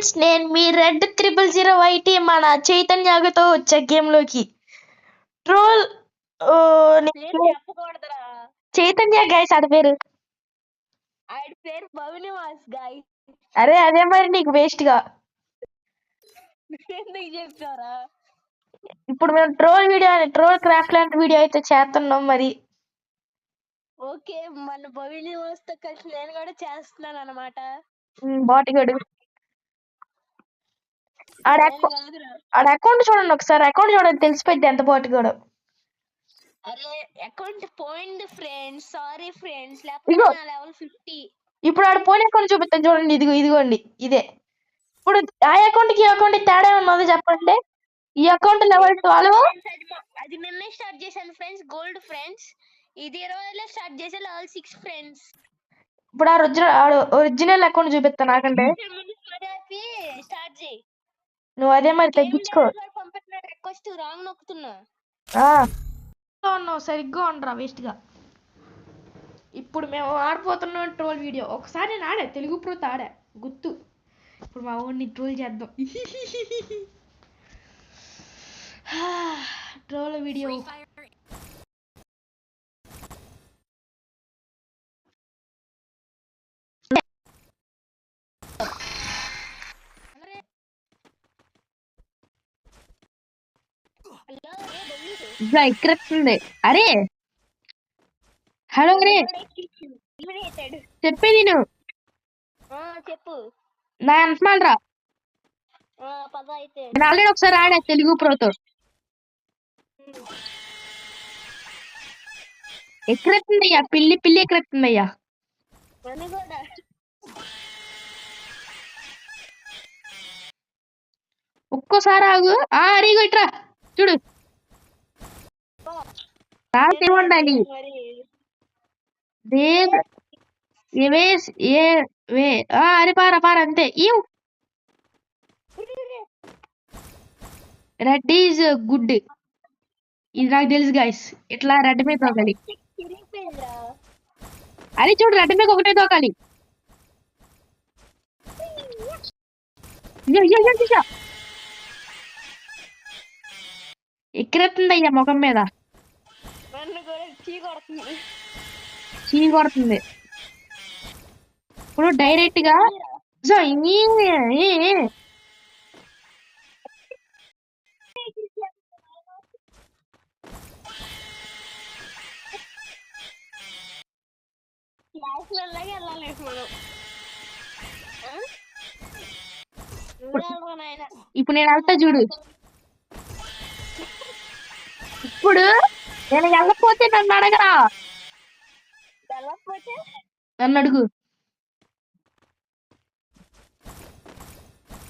Friends, నేను మీ red 000 YT మన చైతన్యతో వచ్చే గేమ్ లోకి ట్రోల్ చైతన్య గైస్ ఆడ పేరు. అరే అదే మరి నీకు వేస్ట్ గా. ఇప్పుడు మేము ట్రోల్ క్రాఫ్ట్ లాంటి వీడియో అయితే చేస్తున్నాం మరి. ఓకే, మన భవిని వస్తే కలిసి నేను కూడా చేస్తున్నాను అనమాట. బాటిగాడు ఆడ అకౌంట్ చూడండి ఒకసారి. అకౌంట్ చూడండి తెలిసిపోయింది ఎంత బాటిగాడు. అరే అకౌంట్ పోయింది ఫ్రెండ్స్, సారీ ఫ్రెండ్స్. లేకపోతే నా లెవెల్ 50. ఇప్పుడు ఆడ పోయిన అకౌంట్ చూపిస్తాను చూడండి. ఇదిగోండి ఇదే. ఇప్పుడు ఆ అకౌంట్ కి అకౌంట్ తేడా ఉన్నది చెప్పండి. ఈ అకౌంట్ లెవెల్ 12. అది నిన్నే స్టార్ట్ చేశాను ఫ్రెండ్స్, గోల్డ్ ఫ్రెండ్స్. ఇది 20లో స్టార్ట్ చేసే లెవెల్ 6 ఫ్రెండ్స్. ఇప్పుడు ఆ ఒరిజినల్ అకౌంట్ చూపిస్తా నాకంటే. స్టార్ట్ చేయి. నువ్వు అదే మరి తగ్గించుకో. పంపిస్తున్నా రిక్వెస్ట్, రాంగ్ నొక్కుతున్నా. సరిగ్గా ఉండరా వేస్ట్ గా. ఇప్పుడు మేము ఆడిపోతున్నాం ట్రోల్ వీడియో. ఒకసారి నేను ఆడా తెలుగు ప్రోతో ఆడా గుర్తు. ఇప్పుడు మా ఊరిని ట్రోల్ చేద్దాం. Troll video. ఇక్కడ అరే హలో రే చెప్పేది నువ్వు చెప్పు. నా అంటున్నారా నేను ఆల్రెడీ ఒకసారి ఆడా తెలుగు ప్రోతో. ఎక్కడెత్తుందయ్యా పిల్లి ఎక్కడెత్తుందయ్యా. ఒక్కోసారి ఆగు. అరిగో ఇట్రా చూడు. ఉండాలి అరే పారా అంతే. Red is good. ఇది నాకు తెలుసు గైస్. ఇట్లా రెడ్ మీద తోకాలి. అది చూడు, రెడ్ మీద ఒకటే తోకాలి. ఎక్కడెత్తుందయ్యా ముఖం మీద. చీ కొడుతుంది. ఇప్పుడు డైరెక్ట్ గా ఇప్పుడు నేను వెళ్తా చూడు. ఇప్పుడు నేను వెళ్ళకపోతే నన్ను అడగరా. నన్ను అడుగు.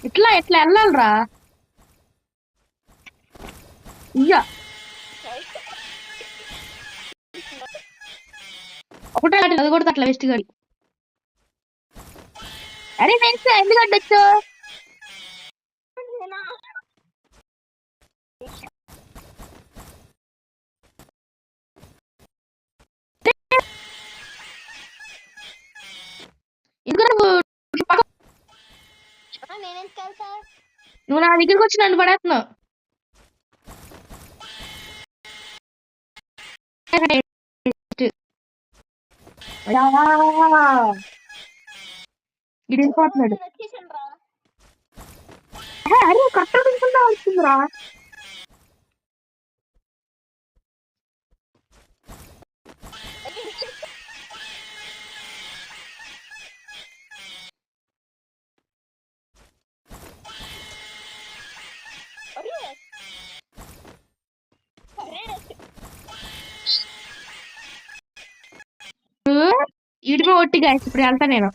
ఇట్లా వెళ్ళాలరా. ఇయ్యా ఒకటే అది కూడా అట్లా వేస్ట్ గాడి. అరే ఫ్రెండ్స్ ఎందుకు అడ్డొచ్చు. నువ్వు నా దగ్గరికి వచ్చి నన్ను పడేస్తున్నావు. ఇడిపోతున్నాడు. అరే కట్టకుండా వస్తుందిరా. ఇడిపో ఒట్టి గాయస్. ఇప్పుడు వెళ్తా నేను.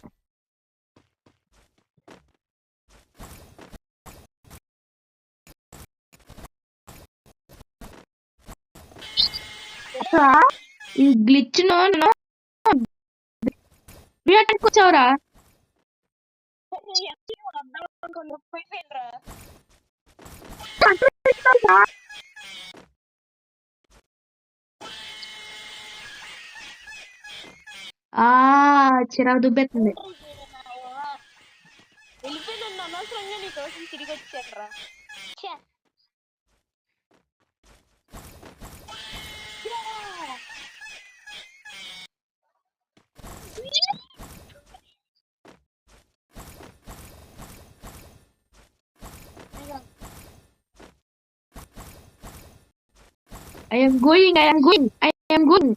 ఈ గ్లిచ్ వచ్చావురా. చిరాకు దుబ్బెత్తుంది. అనవసరంగా నీ కోసం తిరిగి వచ్చాను రా. I am going.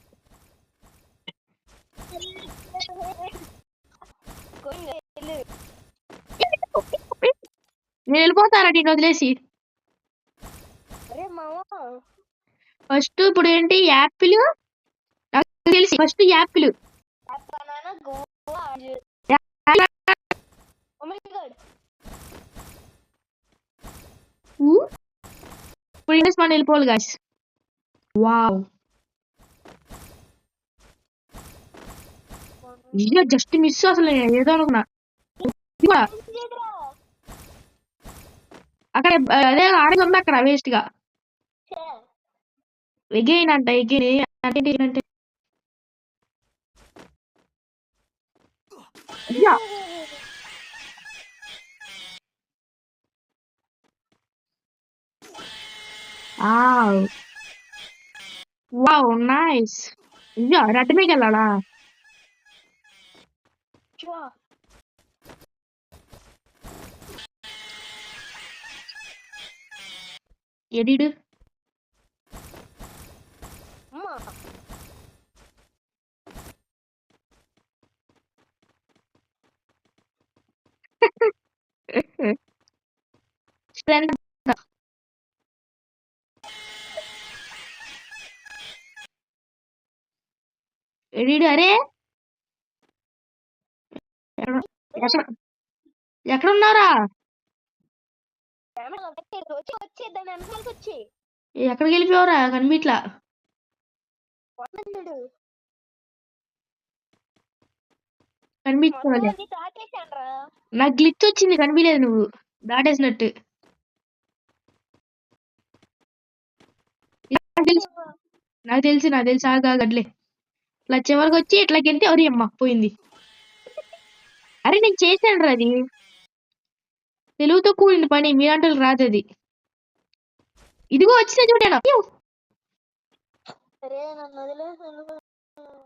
నేను వెళ్ళిపోతారా నేను వదిలేసి. అరే మావా ఫస్ట్ ఇప్పుడు ఏంటి యాపిల్ నాకు తెలిసి first apple banana Goa oh my god ఇప్పుడు ఇంగ్లీష్ మనం వెళ్ళిపోవాలి గాయస్. వావ్ ఇయ్యో జస్ట్ మిస్ అసలు ఏదో అనుకున్నా. అక్కడ అదే ఆడేది ఉంది అక్కడ వేస్ట్ గా. ఎగైన్ అంట ఎగైన్ అంటే వావ్ నైస్. ఇయ్యో రెడ్ మీకు వెళ్ళాలా? ఎడిడు స్ట్రెంత్ ఎడిడు అరే ఎక్కడ ఉన్నారా? ఎక్కడికి వెళ్ళిపోయావురా కనిపిట్లా? కనిపించలే నాకు గ్లిచ్ వచ్చింది కనిపించలేదు నువ్వు దాటేసినట్టు. నాకు తెలిసి ఆగడ్లే ఇట్లా చివరికి వచ్చి ఇట్లా గెలితే అరే అమ్మ పోయింది. అరే నేను చేశాను రా అది తెలుగుతో కూడిన పని మీరంటలు రాదు అది. ఇదిగో వచ్చిన చూడాను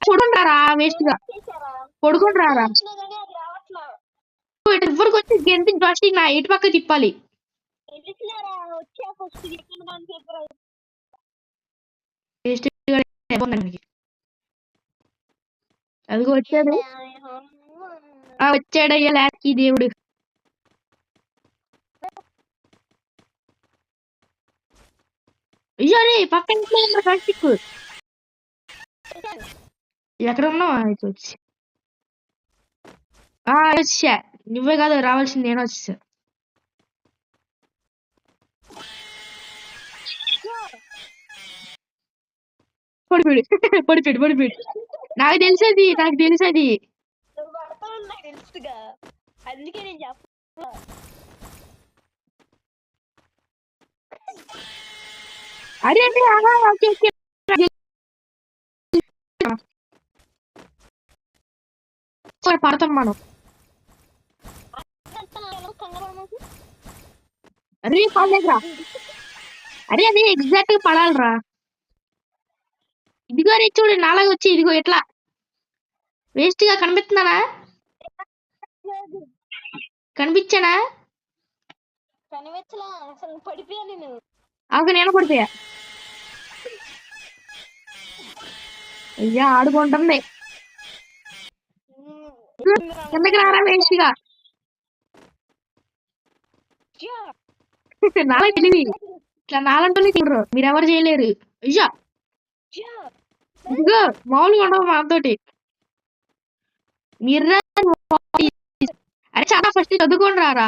పడుకుంటారా వేస్ట్ గా పడుకుంటారా ఎవరికి వచ్చి గెంటి ఫస్ట్ నా ఇటు పక్క తిప్పాలి. అదిగో వచ్చాడు వచ్చాడయ్యా లాస్కి దేవుడు. అయ్యో అరే పక్కన ఫస్ట్ ఎక్కడ ఉన్నావు వచ్చి వచ్చా నువ్వే కాదు రావాల్సింది నేను వచ్చేసా. పడిపోయాడు నాకు తెలిసేది అందుకే నేను చెప్ప అరే పడతాం మనం. అరే పడలేదురా. అరే అది ఎగ్జాక్ట్ గా పడాలరా. ఇదిగో రే చూడు నాలాగా వచ్చి ఇదిగో ఎట్లా వేస్ట్ గా కనిపిస్తున్నానా? కనిపించానా? ఆగు నేను పడిపోయా. అయ్యా ఆడుకుంటుంది కిందకి రారా వేస్ట్ గా. నాలా తెలివి ఇట్లా నాలంటోనే చూడరు మీరెవరు చేయలేరు. అయ్యా ఇదిగో మామూలుగా ఉండవు మనతోటి మీరు. అరే చాలా ఫస్ట్ చదువుకోండి రారా.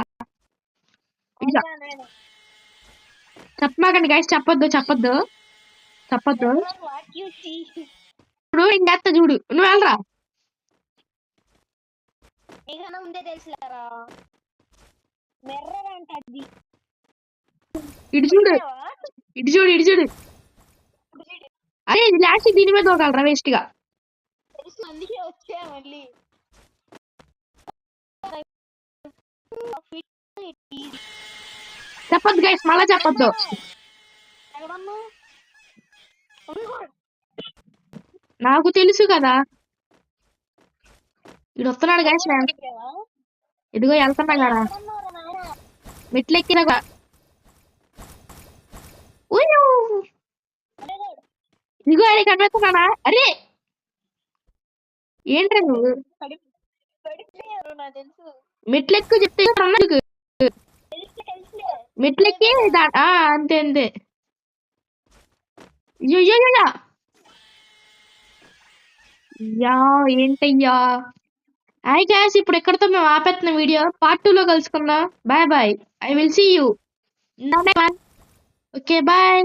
చెప్పమాకండి గైస్ చెప్పొద్దు ఇప్పుడు నేను చేస్తా చూడు నువ్వు వెళ్ళరా. ఇటు చూడు అరే ఇది లాస్ట్ దీని మీద దూకాలరా వేస్ట్ గా. చెప్పొద్దు గైస్, మళ్ళా చెప్పొద్దు. ఎక్కడున్నా నాకు తెలుసు కదా. ఇడు వస్తున్నాడు గైస్. ఇదిగో వెళ్తున్నా కదా, మెట్లు ఎక్కినా కూడా. ఉయ్యూ. ఇదిగో ఆయన కనిపిస్తున్నానా? అరే ఏంట్రా నువ్వు నాకు తెలుసు మెట్లు ఎక్కువ చెప్తే అన్నకు మెట్లు ఎక్కి అంతే అంతే. అయ్యో యా ఏంటయ్యా. హాయ్ గ్యాస్, ఇప్పుడు ఎక్కడితో మేము ఆపేస్తున్న వీడియో. పార్ట్ 2 లో కలుసుకుందాం. Bye bye. I will see you. Okay bye.